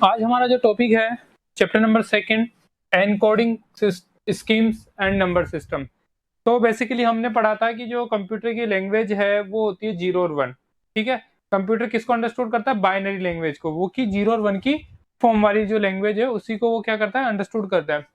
आज हमारा जो टॉपिक है chapter number second encoding schemes and number system. तो बेसिकली हमने पढ़ा था कि जो कंप्यूटर की लैंग्वेज है वो होती है जीरो और वन। ठीक है, कंप्यूटर किसको अंडरस्टूड करता है? बाइनरी लैंग्वेज को, वो की जीरो और वन की फॉर्म वाली जो लैंग्वेज है उसी को वो क्या करता है? अंडरस्टूड करता है।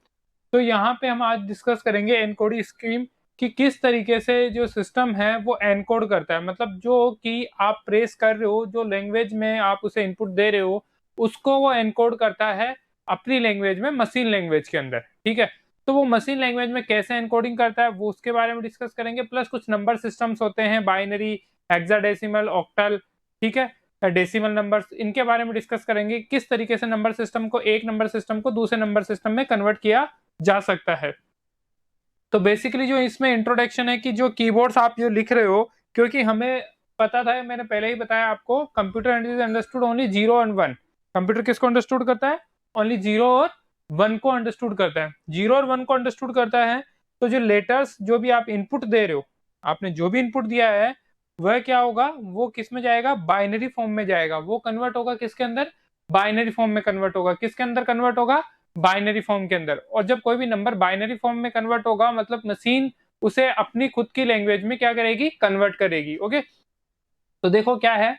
तो यहाँ पे हम आज डिस्कस करेंगे एनकोडिंग स्कीम कि किस तरीके से जो सिस्टम है वो एनकोड करता है, मतलब जो कि आप प्रेस कर रहे हो, जो लैंग्वेज में आप उसे इनपुट दे रहे हो उसको वो एनकोड करता है अपनी लैंग्वेज में, मशीन लैंग्वेज के अंदर। ठीक है, तो वो मशीन लैंग्वेज में कैसे एनकोडिंग करता है वो उसके बारे में डिस्कस करेंगे। प्लस कुछ नंबर सिस्टम्स होते हैं, बाइनरी, हेक्साडेसिमल, ऑक्टल, ठीक है, डेसिमल नंबर्स, इनके बारे में डिस्कस करेंगे किस तरीके से नंबर सिस्टम को, एक नंबर सिस्टम को दूसरे नंबर सिस्टम में कन्वर्ट किया जा सकता है। तो बेसिकली जो इसमें इंट्रोडक्शन है कि जो कीबोर्ड्स आप जो लिख रहे हो, क्योंकि हमें पता था, मैंने पहले ही बताया आपको, computer is understood only zero and one. Computer किसको अंडरस्टूड करता है? ओनली जीरो और वन को अंडरस्टूड करता है। जीरो और वन को अंडरस्टूड करता है, तो जो लेटर्स जो भी आप इनपुट दे रहे हो, आपने जो भी इनपुट दिया है वह क्या होगा? वो किस में जाएगा? बाइनरी फॉर्म में जाएगा। वो कन्वर्ट होगा किसके अंदर? बाइनरी फॉर्म में कन्वर्ट होगा। किसके अंदर कन्वर्ट होगा? बाइनरी फॉर्म के अंदर। और जब कोई भी नंबर बाइनरी फॉर्म में कन्वर्ट होगा मतलब मशीन उसे अपनी खुद की लैंग्वेज में क्या करेगी? कन्वर्ट करेगी। ओके, तो देखो क्या है।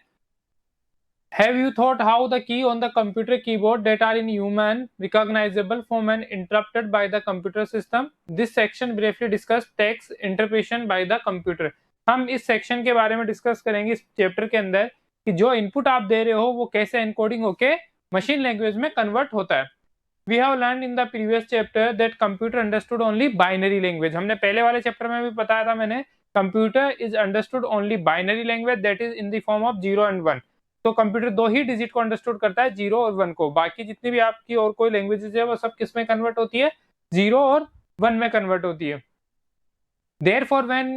Have you thought how the key on the computer keyboard that are in human recognizable form and interrupted by the computer system? This section briefly discuss text interpretation by the computer. हम इस section के बारे में discuss करेंगे इस chapter के अंदर कि जो इनपुट आप दे रहे हो वो कैसे एनकोडिंग होके मशीन लैंग्वेज में कन्वर्ट होता है। We have learned in the previous chapter that computer understood only binary language. हमने पहले वाले चैप्टर में भी बताया था मैंने, computer is understood only binary language that is in the form of 0 and 1. तो कंप्यूटर दो ही डिजिट को अंडरस्टूड करता है, 0 और 1 को। बाकी जितनी भी आपकी और कोई लैंग्वेजेस है वो सब किस में कन्वर्ट होती है? 0 और 1 में कन्वर्ट होती है। Therefore, when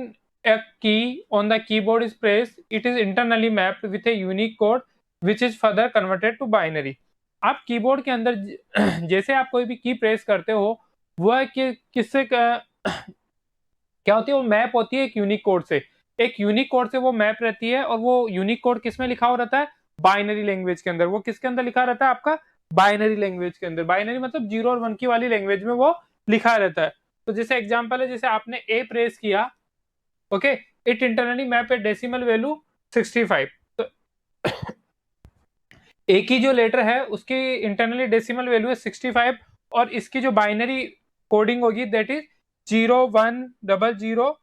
a key on the keyboard is pressed, it is internally mapped with a unique code which is further converted to binary. आप कीबोर्ड के अंदर जैसे आप कोई भी की प्रेस करते हो वह किससे क्या होती है? वो मैप होती है एक यूनिक कोड से। एक यूनिक कोड से वो मैप रहती है और वो यूनिक कोड किस में लिखा हो रहता है? बाइनरी लैंग्वेज के अंदर। वो किसके अंदर लिखा रहता है? आपका बाइनरी लैंग्वेज के अंदर। बाइनरी मतलब 0 और 1 की वाली लैंग्वेज में वो लिखा रहता है। तो जैसे एग्जांपल है, जैसे आपने ए प्रेस किया, okay, it internally map A decimal value 65। तो ए की जो लेटर है उसकी इंटरनली डेसिमल वैल्यू है 65 और इसकी जो बाइनरी कोडिंग होगी दैट इज 0 1 0 0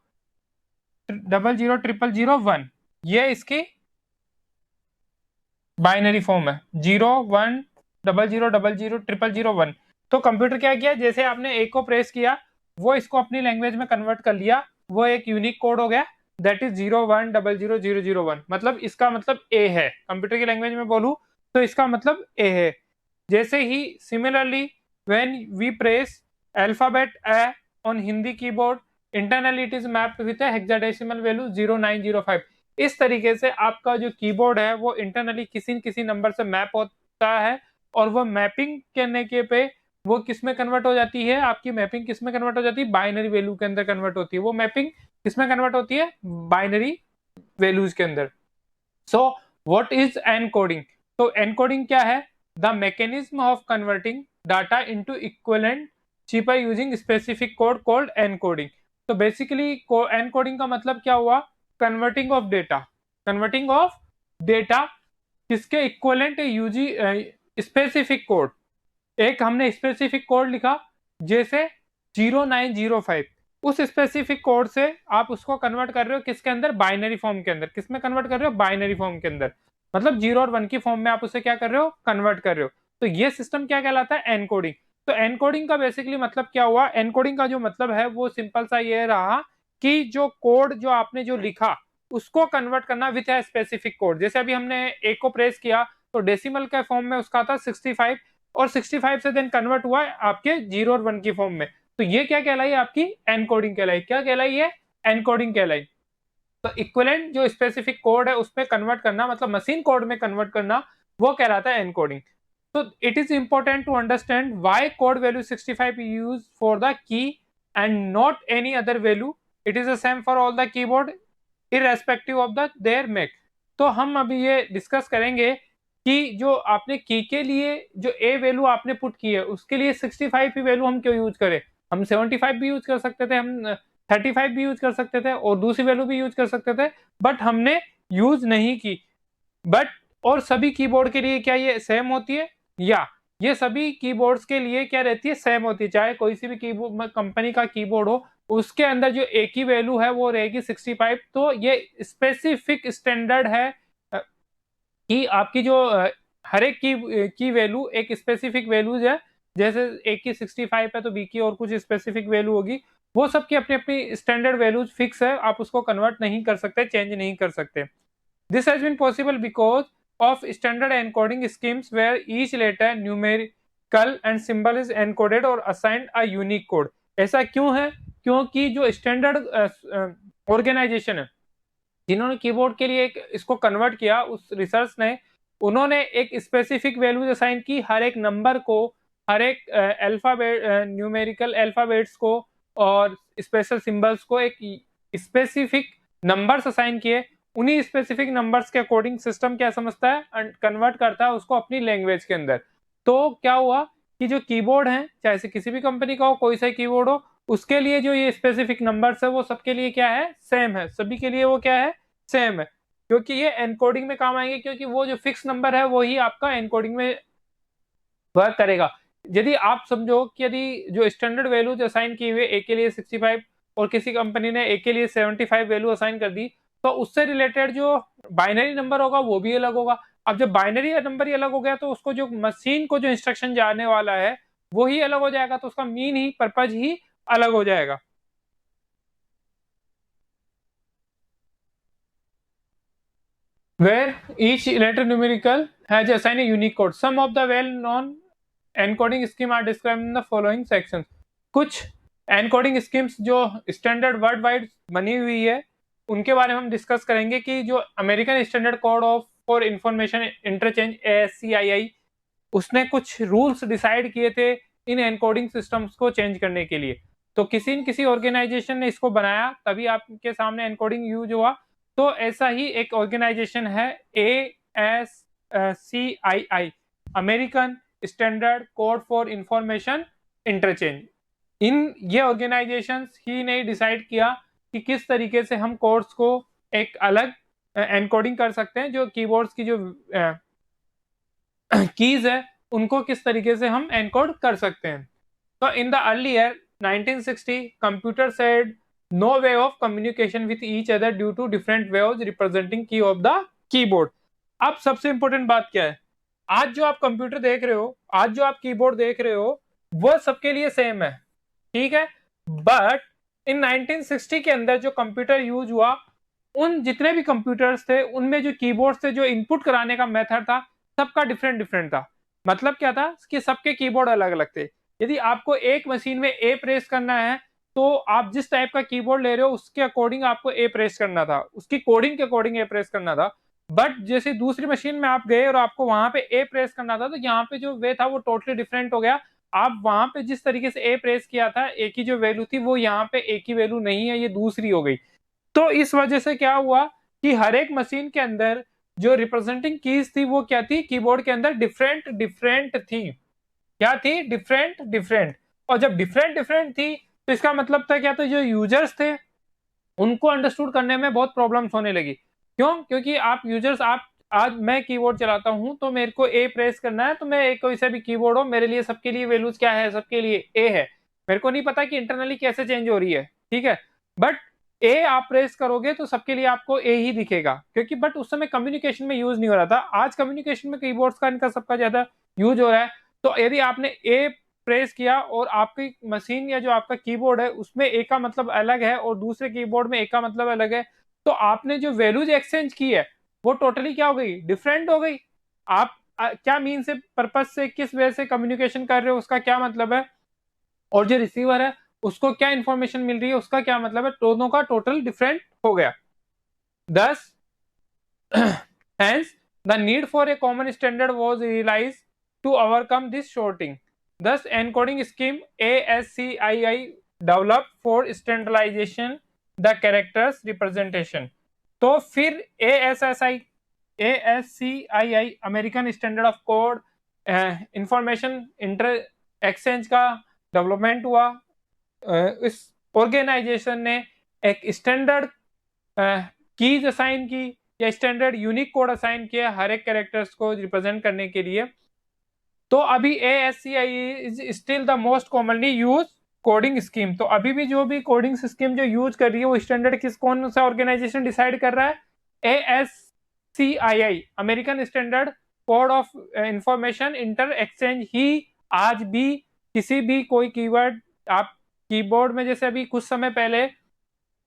0 0 0 1। ये इसकी बाइनरी फॉर्म है, 0 1 0 0 0 0 0 1। तो कंप्यूटर क्या किया, जैसे आपने ए को प्रेस किया वो इसको अपनी लैंग्वेज में कन्वर्ट कर लिया, वो एक यूनिक कोड हो गया दैट इज 0 1 0 0 0 0 1। मतलब इसका मतलब ए है, कंप्यूटर की लैंग्वेज में बोलूं तो इसका मतलब ए है। जैसे ही similarly when we press alphabet A on Hindi keyboard, internally it is mapped with a hexadecimal value 0905। इस तरीके से आपका जो कीबोर्ड है वो इंटरनली किसी न किसी नंबर से मैप होता है और वो मैपिंग करने के पे वो किस में कन्वर्ट हो जाती है? आपकी मैपिंग किस में कन्वर्ट हो जाती है? बाइनरी वैल्यू के अंदर कन्वर्ट होती है। वो मैपिंग किस में कन्वर्ट होती है? बाइनरी वैल्यूज के अंदर। सो व्हाट इज एनकोडिंग? तो एनकोडिंग क्या है? The mechanism of converting data into equivalent chip using specific code called encoding. तो बेसिकली एनकोडिंग का मतलब क्या हुआ? Converting of data. Converting of data किसके इक्विवेलेंट? यूजी स्पेसिफिक कोड। एक हमने स्पेसिफिक कोड लिखा जैसे 0905, उस स्पेसिफिक कोड से आप उसको कन्वर्ट कर रहे हो किसके अंदर? बाइनरी फॉर्म के अंदर। किस में कन्वर्ट कर रहे हो? बाइनरी फॉर्म के अंदर। मतलब 0 और 1 की फॉर्म में आप उसे क्या कर रहे हो? कन्वर्ट कर रहे हो। तो ये सिस्टम क्या कहलाता है? एनकोडिंग। तो एनकोडिंग का बेसिकली मतलब क्या हुआ? एनकोडिंग का जो मतलब है वो सिंपल सा ये रहा कि जो कोड जो आपने जो लिखा उसको कन्वर्ट करना विथ ए स्पेसिफिक कोड। जैसे अभी हमने ए को प्रेस किया तो डेसिमल के फॉर्म में उसका था 65 और 65 से देन कन्वर्ट हुआ आपके 0 और 1 की फॉर्म में। तो ये क्या कहलाई? आपकी एनकोडिंग कहलाई। क्या कहलाई? ये एनकोडिंग कहलाई। तो इक्विवेलेंट जो स्पेसिफिक कोड है उसमें कन्वर्ट करना, मतलब मशीन कोड में कन्वर्ट करना, वो कहलाता है एनकोडिंग। तो it is important to understand why code value 65 use for the key and not any other value. It is the same for all the keyboard irrespective of the their make. तो हम अभी ये discuss करेंगे कि जो आपने की के लिए जो ए वैल्यू आपने पुट की है उसके लिए 65 ही वैल्यू हम क्यों यूज करें? हम 75 भी यूज कर सकते थे, हम 35 भी यूज कर सकते थे और दूसरी वैल्यू भी यूज कर सकते थे, बट हमने यूज नहीं की। बट और सभी कीबोर्ड के लिए क्या ये सेम होती है? या ये सभी कीबोर्ड्स के लिए क्या रहती है? सेम होती है। चाहे कोई सी भी कीबोर्ड कंपनी का कीबोर्ड हो, उसके अंदर जो एक ही वैल्यू है वो रहेगी 65। तो ये स्पेसिफिक स्टैंडर्ड है कि आपकी जो हर एक की वैल्यू एक स्पेसिफिक वैल्यूज है। जैसे एक की 65 है तो बी की और कुछ स्पेसिफिक वैल्यू होगी। वो सबकी अपनी अपनी स्टैंडर्ड वैल्यूज फिक्स है, आप उसको कन्वर्ट नहीं कर सकते, चेंज नहीं कर सकते। This has been possible because of standard encoding schemes where each letter, numerical and symbol is encoded or assigned a unique code. ऐसा क्यों है? क्योंकि जो स्टैंडर्ड ऑर्गेनाइजेशन है जिन्होंने कीबोर्ड के लिए एक इसको कन्वर्ट किया, उस रिसर्च ने उन्होंने एक स्पेसिफिक वैल्यूज असाइन की हर एक नंबर को, हर एक अल्फाबेट न्यूमेरिकल अल्फाबेट्स को और स्पेशल सिंबल्स को एक स्पेसिफिक नंबर्स असाइन किए। उन्हीं स्पेसिफिक नंबर्स के अकॉर्डिंग सिस्टम क्या समझता है एंड कन्वर्ट करता है उसको अपनी लैंग्वेज के अंदर। तो क्या हुआ कि जो कीबोर्ड है, चाहे से किसी भी कंपनी का हो, कोई सा कीबोर्ड हो, उसके लिए जो ये स्पेसिफिक नंबर्स है वो सबके लिए क्या है? सेम है। सभी के लिए वो क्या है? सेम है। क्योंकि ये एनकोडिंग में काम आएंगे, क्योंकि वो जो फिक्स नंबर है वो ही आपका एनकोडिंग में वर्क करेगा। यदि आप समझो कि यदि जो स्टैंडर्ड वैल्यूज असाइन की हुई ए के लिए 65 और किसी कंपनी ने ए के लिए 75 वैल्यू असाइन कर दी, तो उससे रिलेटेड जो बाइनरी नंबर होगा वो भी अलग होगा। अब जब बाइनरी नंबर ही अलग हो गया तो उसको जो मशीन को जो इंस्ट्रक्शन जाने वाला है वो ही अलग हो जाएगा, तो उसका मीन ही पर्पज ही अलग हो जाएगा। where each letter numerical has assigned a unique code. Some of the well-known encoding scheme are described in the following sections. कुछ एनकोडिंग स्कीम्स जो स्टैंडर्ड वर्ल्ड वाइड बनी हुई है उनके बारे में हम डिस्कस करेंगे कि जो American standard code of for information interchange ASCII, उसने कुछ रूल्स डिसाइड किए थे इन एनकोडिंग सिस्टम्स को चेंज करने के लिए। तो किसी न किसी ऑर्गेनाइजेशन ने इसको बनाया तभी आपके सामने एनकोडिंग यूज हुआ। तो ऐसा ही एक ऑर्गेनाइजेशन है ASCII, American standard code for information interchange. इन ये ऑर्गेनाइजेशन ही ने डिसाइड किया कि किस तरीके से हम कोड्स को एक अलग एनकोडिंग कर सकते हैं, जो कीबोर्ड्स की जो कीज है उनको किस तरीके से हम एनकोड कर सकते हैं। तो in the early year 1960 computer said no way of communication with each other due to different ways representing key of the keyboard. अब सबसे इंपॉर्टेंट बात क्या है? आज जो आप कंप्यूटर देख रहे हो, आज जो आप कीबोर्ड देख रहे हो, वो सबके लिए सेम है, ठीक है। बट इन 1960 के अंदर जो कंप्यूटर यूज हुआ, उन जितने भी कंप्यूटर्स थे उनमें जो कीबोर्ड थे, जो इनपुट कराने का मेथड था, सबका डिफरेंट डिफरेंट था। मतलब क्या था कि सबके कीबोर्ड अलग अलग थे। यदि आपको एक मशीन में ए प्रेस करना है तो आप जिस टाइप का कीबोर्ड ले रहे हो उसके अकॉर्डिंग आपको ए प्रेस करना था, उसकी कोडिंग के अकॉर्डिंग ए प्रेस करना था। बट जैसे दूसरी मशीन में आप गए और आपको वहां पे ए प्रेस करना था, तो यहाँ पे जो वे था वो टोटली डिफरेंट हो गया। आप वहां पे जिस तरीके से ए प्रेस किया था, ए की जो वैल्यू थी वो यहाँ पे ए की वैल्यू नहीं है, ये दूसरी हो गई। तो इस वजह से क्या हुआ कि हर एक मशीन के अंदर जो रिप्रेजेंटिंग कीज थी वो क्या थी? कीबोर्ड के अंदर डिफरेंट डिफरेंट थी। क्या थी? Different different. और जब डिफरेंट डिफरेंट थी तो इसका मतलब था क्या? तो जो यूजर्स थे उनको अंडरस्टूड करने में बहुत प्रॉब्लम्स होने लगी। क्यों? क्योंकि आप यूजर्स, आप आज मैं कीबोर्ड चलाता हूं तो मेरे को ए प्रेस करना है, तो मैं एक कोई सा भी कीबोर्ड हो, मेरे लिए सबके लिए वैल्यूज क्या है? सबके लिए ए है। मेरे को नहीं पता कि इंटरनली कैसे चेंज हो रही है, ठीक है। बट ए आप प्रेस करोगे तो सबके लिए आपको ए ही दिखेगा, क्योंकि बट उस समय कम्युनिकेशन में यूज नहीं हो रहा था। आज कम्युनिकेशन में कीबोर्ड्स का इनका सबका ज्यादा यूज हो रहा है। तो यदि आपने ए प्रेस किया और आपकी मशीन या जो आपका कीबोर्ड है उसमें ए का मतलब अलग है और दूसरे कीबोर्ड में ए का मतलब अलग है, तो आपने जो वैल्यूज एक्सचेंज की है वो टोटली क्या हो गई? डिफरेंट हो गई। आप क्या मीन से, पर्पज से, किस वजह से कम्युनिकेशन कर रहे हो उसका क्या मतलब है, और जो रिसीवर है उसको क्या इंफॉर्मेशन मिल रही है उसका क्या मतलब है, दोनों का टोटल डिफरेंट हो गया। Thus, hence, the need for a common standard was realized to overcome this shorting. Thus, encoding scheme ASCII developed for standardization the characters representation. तो फिर ASSI ASCII American standard of code information inter exchange का development हुआ। इस organisation ने एक standard keys assign की या standard unique code assign किया हर एक कैरेक्टर्स को रिप्रेजेंट करने के लिए। तो अभी ASCII is still the most commonly use coding scheme. तो अभी भी जो भी कोडिंग स्कीम जो यूज कर रही है वो स्टैंडर्ड कौन सा ऑर्गेनाइजेशन डिसाइड कर रहा है? ASCII American standard code of information inter exchange ही आज भी किसी भी कोई कीवर्ड आप कीबोर्ड में, जैसे अभी कुछ समय पहले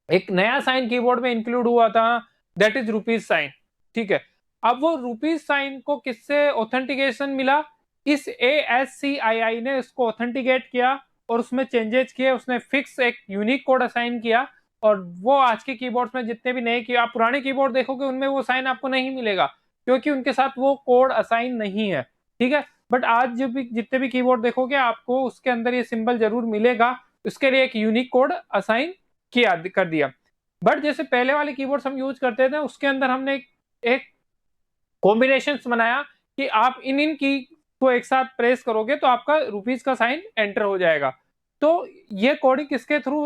एक नया साइन कीबोर्ड में इंक्लूड हुआ था, दैट इज रुपीज साइन। ठीक है, अब वो रुपीज साइन को किससे ऑथेंटिकेशन मिला? इस ASCII ने इसको ऑथेंटिकेट किया और उसमें चेंजेस किए, उसने फिक्स एक यूनिक कोड असाइन किया। और वो आज के कीबोर्ड्स में जितने भी नए की आप पुराने कीबोर्ड देखोगे उनमें वो साइन आपको नहीं मिलेगा, क्योंकि उनके साथ वो कोड असाइन नहीं है। ठीक है, बट आज जो भी जितने भी कीबोर्ड देखोगे आपको उसके अंदर ये सिंबल जरूर मिलेगा, उसके लिए एक यूनिक कोड असाइन किया कर दिया। बट जैसे पहले वाले कीबोर्ड्स हम यूज करते थे उसके अंदर हमने एक कॉम्बिनेशन बनाया कि आप इन की को एक साथ प्रेस करोगे तो आपका रुपीज का साइन एंटर हो जाएगा। तो ये कोडिंग किसके थ्रू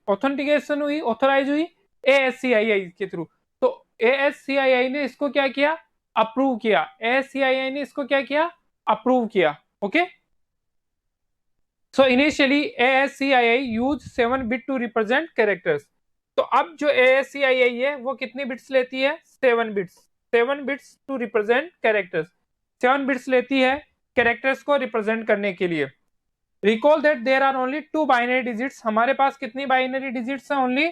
ऑथेंटिकेशन हुई, ऑथोराइज हुई? ASCII के थ्रू। तो ASCII ने इसको क्या किया? अप्रूव किया। ASCII ने इसको क्या किया? अप्रूव किया। Okay, so initially ASCII use 7 bit to represent characters. तो अब जो ASCII है वो कितनी बिट्स लेती है? 7 bits. 7 bits to represent characters, 7 bits लेती है कैरेक्टर्स को रिप्रेजेंट करने के लिए। Recall that there are only 2 binary digits. हमारे पास कितनी बाइनरी डिजिट्स है? ओनली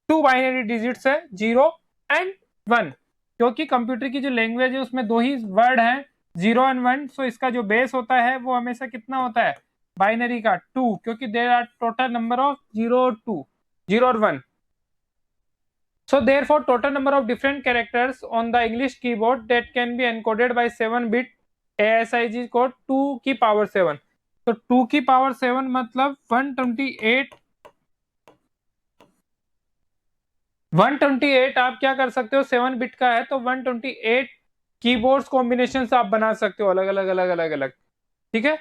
2 बाइनरी डिजिट्स है, 0 एंड 1। क्योंकि कंप्यूटर की जो लैंग्वेज है उसमें 2 ही वर्ड हैं, 0 एंड 1। सो इसका जो बेस होता है वो हमेशा कितना होता है? बाइनरी का 2, क्योंकि there are total number of 0 और 2, 0 और 1। So therefore total number of different characters on the English keyboard that can be encoded by 7-bit ASIC code 2 की पावर 7। तो 2 की पावर 7 मतलब 128। 128 आप क्या कर सकते हो? 7 बिट का है तो 128 कीबोर्ड्स कॉम्बिनेशन आप बना सकते हो अलग अलग अलग अलग अलग। ठीक है,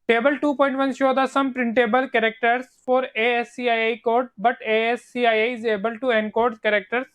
Table 2.1 show the some printable characters for ASCII code, but ASCII is able to encode characters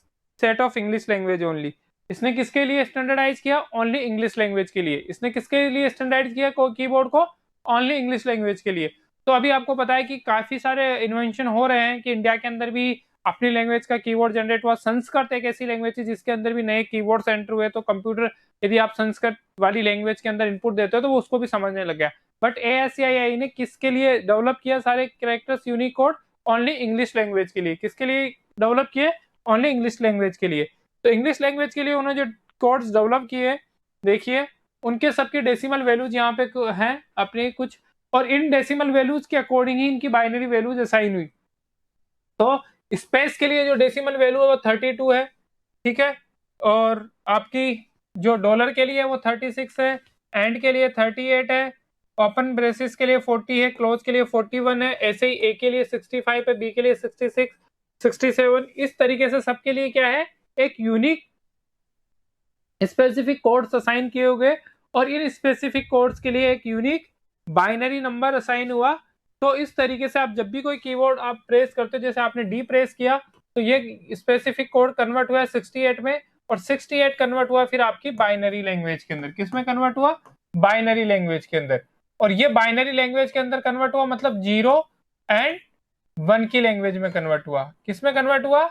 set of English language only। इसने किसके लिए स्टैंडर्डाइज किया? ओनली इंग्लिश लैंग्वेज के लिए। इसने किसके लिए स्टैंडर्डाइज किया कीबोर्ड को? ओनली इंग्लिश लैंग्वेज के लिए। तो अभी आपको पता है कि काफी सारे इन्वेंशन हो रहे हैं कि इंडिया के अंदर भी अपनी लैंग्वेज का कीबोर्ड जनरेट हुआ। संस्कृत एक ऐसी लैंग्वेज है जिसके अंदर भी नए कीबोर्ड एंटर हुए, तो कंप्यूटर यदि आप संस्कृत वाली लैंग्वेज के अंदर इनपुट देते हो तो वो उसको भी समझने लग गया। बट ASCII ने किसके लिए डेवलप किया सारे characters Unicode? Only English language के लिए। किसके लिए डेवलप किए? ओनली इंग्लिश लैंग्वेज के लिए। तो इंग्लिश लैंग्वेज के लिए उन्होंने जो कोड्स डेवलप किए, देखिए उनके सबके डेसिमल वैल्यूज यहाँ पे हैं अपने कुछ, और इन डेसिमल वैल्यूज के अकॉर्डिंग ही इनकी बाइनरी वैल्यूज असाइन हुई। तो स्पेस के लिए जो डेसिमल वैल्यू है वो 32 है। ठीक है, और आपकी जो डॉलर के लिए वो 36 है, एंड के लिए 38 है, ओपन ब्रेसेस के लिए 40 है, क्लोज के लिए 41 है, ऐसे ही ए के लिए 65 है, बी के लिए 66, 67। इस तरीके से सबके लिए क्या है? एक यूनिक स्पेसिफिक कोड्स असाइन किए हुए, और इन स्पेसिफिक कोड्स के लिए एक यूनिक बाइनरी नंबर असाइन हुआ। तो इस तरीके से आप जब भी कोई कीबोर्ड आप प्रेस करते हो, जैसे आपने डी प्रेस किया तो ये स्पेसिफिक कोड कन्वर्ट हुआ 68 में, और 68 कन्वर्ट हुआ फिर आपकी बाइनरी लैंग्वेज के अंदर। किस में कन्वर्ट हुआ? बाइनरी लैंग्वेज के अंदर। और ये बाइनरी लैंग्वेज के अंदर कन्वर्ट हुआ मतलब 0 एंड 1 की लैंग्वेज में कन्वर्ट हुआ। किस में कन्वर्ट हुआ?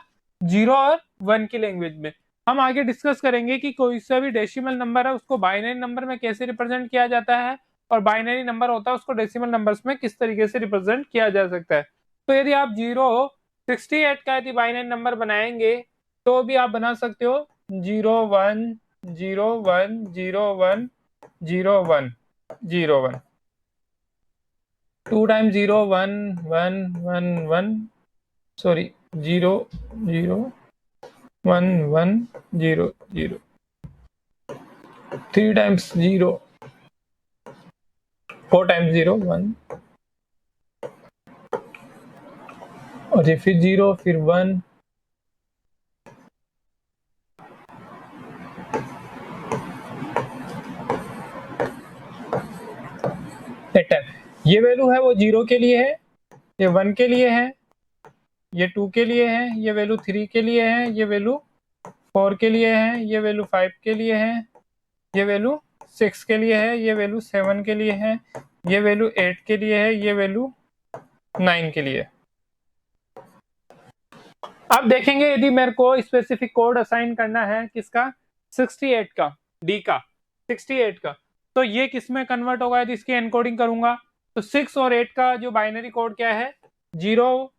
0 और 1 की लैंग्वेज में। हम आगे डिस्कस करेंगे कि कोई सा भी डेसिमल नंबर है उसको बाइनरी नंबर में कैसे रिप्रेजेंट किया जाता है, और बाइनरी नंबर होता है उसको डेसिमल नंबर्स में किस तरीके से रिप्रेजेंट किया जा सकता है। तो यदि आप 68 का यदि बाइनरी नंबर बनाएंगे तो भी आप बना सकते हो 0 1 0 1 0 1 0 1 0 1, 2 times 0 1 1 1 1, sorry 0 0 1 1 0 0, 3 times 0, 4 times 0 1, और ये फिर 0 फिर 1, ये वैल्यू है वो 0 के लिए है, ये 1 के लिए है, ये 2 के लिए है, ये वैल्यू 3 के लिए है, ये वैल्यू 4 के लिए है, ये वैल्यू 5 के लिए है, ये वैल्यू 6 के लिए है, ये वैल्यू 7 के लिए है, ये वैल्यू 8 के लिए है, ये वैल्यू 9 के लिए। अब देखेंगे यदि मेरे को स्पेसिफिक कोड असाइन करना है किसका, 68 का, डी का, 68 का, तो ये किस में कन्वर्ट होगा यदि इसकी एनकोडिंग करूंगा? तो 6 और 8 का जो बाइनरी कोड क्या है, 0,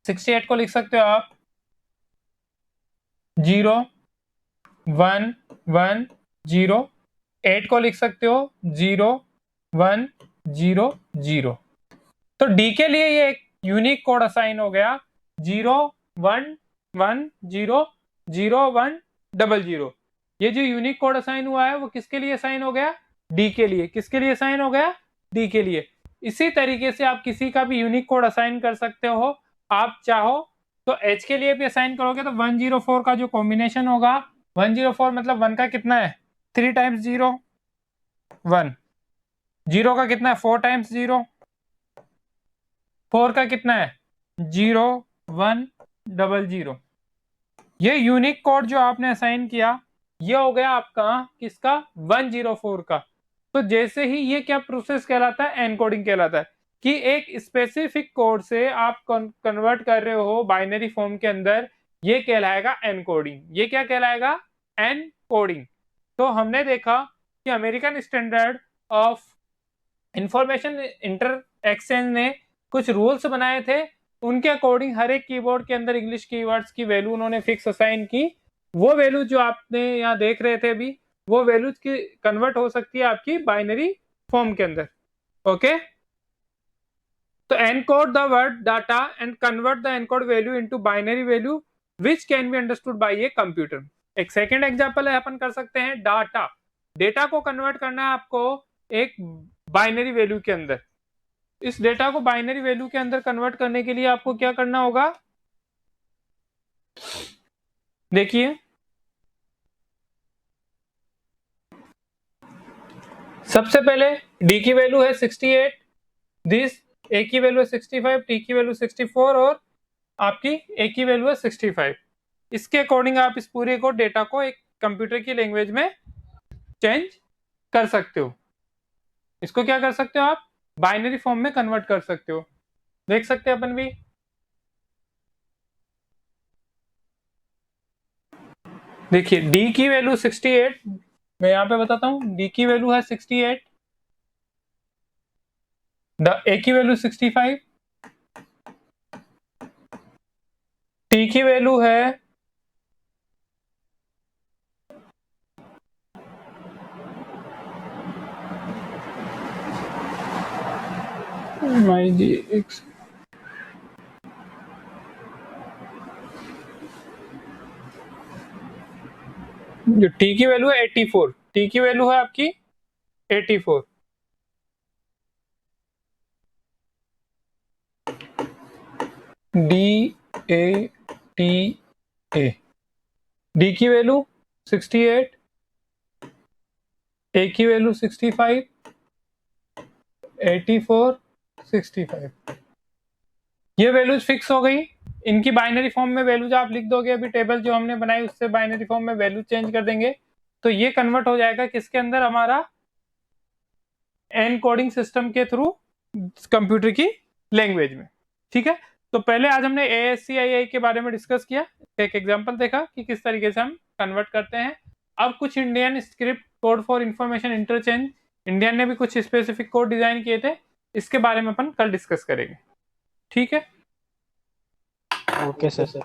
68 को लिख सकते हो आप 0 1 1 0, 8 को लिख सकते हो 0 1 0 0। तो डी के लिए ये एक यूनिक कोड असाइन हो गया 0 1 1 0 0 1 0 0। ये जो यूनिक कोड असाइन हुआ है वो किसके लिए असाइन हो गया? डी के लिए। किसके लिए असाइन हो गया? डी के लिए। इसी तरीके से आप किसी का भी यूनिक कोड असाइन कर सकते हो। आप चाहो तो एच के लिए भी असाइन करोगे तो 104 का जो कॉम्बिनेशन होगा, 104 मतलब 1 का कितना है, 3 टाइम्स 0 1, 0 का कितना है 4 टाइम्स 0, 4 का कितना है 0 1 0 0। ये यूनिक कोड जो आपने असाइन किया ये हो गया आपका किसका, 104 का। तो जैसे ही ये क्या प्रोसेस कहलाता है, एनकोडिंग कहलाता है कि एक स्पेसिफिक कोड से आप कन्वर्ट कर रहे हो बाइनरी फॉर्म के अंदर, ये कहलाएगा एनकोडिंग। ये क्या कहलाएगा, एनकोडिंग। तो हमने देखा कि American standard of information inter exchange ने कुछ रूल्स बनाए थे, उनके अकॉर्डिंग हर एक कीबोर्ड के अंदर इंग्लिश कीवर्ड्स की वैल्यू उन्होंने फिक्स असाइन की। वो वैल्यू जो आपने यहाँ देख रहे थे अभी, वो वैल्यूज की कन्वर्ट हो सकती है आपकी बाइनरी फॉर्म के अंदर। ओके, तो encode the word data and convert the encode value into binary value which can be understood by a computer. एक सेकेंड एग्जांपल है, अपन कर सकते हैं डाटा। डेटा को कन्वर्ट करना है आपको एक बाइनरी वैल्यू के अंदर। इस डेटा को बाइनरी वैल्यू के अंदर कन्वर्ट करने के लिए आपको क्या करना होगा, देखिए सबसे पहले डी की वैल्यू है 68, दिस ए की वैल्यू है 65, टी की वैल्यू 64 और आपकी ए की वैल्यू है 65। इसके अकॉर्डिंग आप इस पूरे को डेटा को एक कंप्यूटर की लैंग्वेज में चेंज कर सकते हो। इसको क्या कर सकते हो आप, बाइनरी फॉर्म में कन्वर्ट कर सकते हो। देख सकते हैं अपन भी, देखिए डी की वैल्यू 68, मैं यहां पे बताता हूं, डी की वैल्यू है 68, ए की वैल्यू 65, टी की वैल्यू है माई जी एक्स, जो टी की वैल्यू है 84, टी की वैल्यू है आपकी 84। D A T A, D की वैल्यू 68, ए की वैल्यू 65, 84 65। ये वैल्यूज फिक्स हो गई। इनकी बाइनरी फॉर्म में वैल्यूज आप लिख दोगे, अभी टेबल जो हमने बनाई उससे बाइनरी फॉर्म में वैल्यू चेंज कर देंगे तो ये कन्वर्ट हो जाएगा किसके अंदर, हमारा एनकोडिंग सिस्टम के थ्रू कंप्यूटर की लैंग्वेज में। ठीक है, तो पहले आज हमने ASCII के बारे में डिस्कस किया, एक एग्जांपल देखा कि किस तरीके से हम कन्वर्ट करते हैं। अब कुछ Indian script code for information interchange, Indian ने भी कुछ स्पेसिफिक कोड डिजाइन किए थे, इसके बारे में अपन कल डिस्कस करेंगे। ठीक है, ओके सर।